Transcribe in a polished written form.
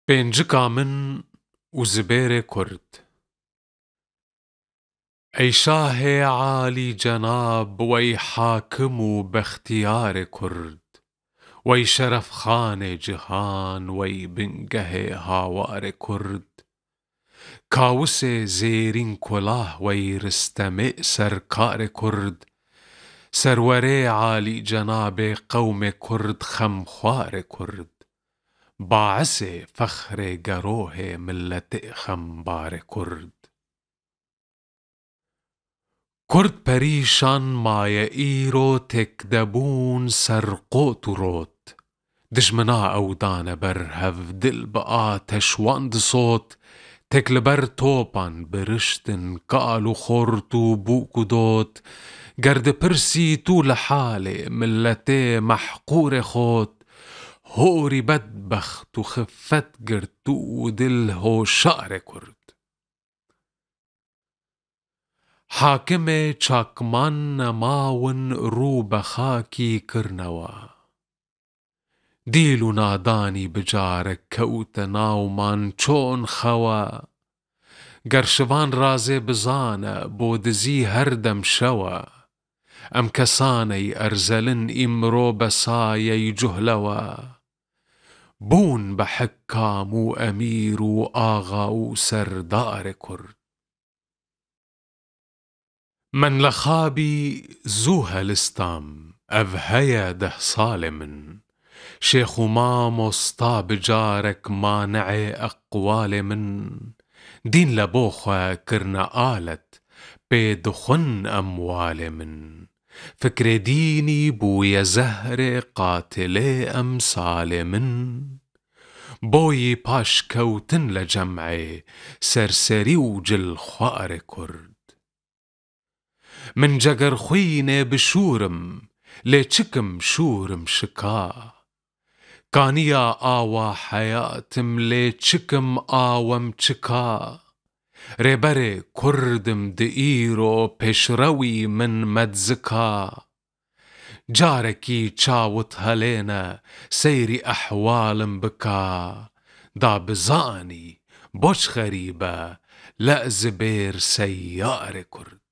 بينجكا من وزبيرة كرد. أي شاه عالي جناب ويحاكموا باختيار كرد، وي شرف خان جهان وي بنقه هاوار كرد. كاوسه زيرين كلاه وي رستمئ سركار كرد، سروري عالي جناب قوم كرد خمخوار كرد. باعث فخر گروه ملت خمبار کرد. کرد پریشان مایه ایرو تکدبون سرقوت و روت، دجمنا اودان بر هف دل با آتش واند صوت، تکل بر توپان برشتن قالو خورتو بوکو دوت، گرد پرسی تو لحاله ملت محقور خوت، هوری بدبخت و خفت گرتو و دل هو شعر کرد. حاکم چاکمان نماون رو بخاکی کرنوا، دیل و نادانی بجارک کوت ناومان چون خوا، گرشوان رازه بزانه بودزی هر دم شوا، ام کسانی ارزلن امرو بسایی جهلوا، بون بحكام وأمير وآغا وسردار كرد. من لخابي زوها لستام أفهيا ده صالمن، شيخ ما مصطا بجارك مانع أقوال من، دين لبوخا كرنا آلت بيدخن أموال من، فكر ديني بويا زهر قاتلي أمثال من، بوي باش كوتن لجمعي سرسري وجل خوار كرد. من جگر خوينه بشورم لچكم شورم شكا، كانيا آوا حياتم لچكم آوم چكا، ريبر كردم دئيرو پشروي من مدزكا، جاركي چاوت هلينا سيري أحوالم بكا، دا بزاني بوش غريبة لا زبير سيار كرد.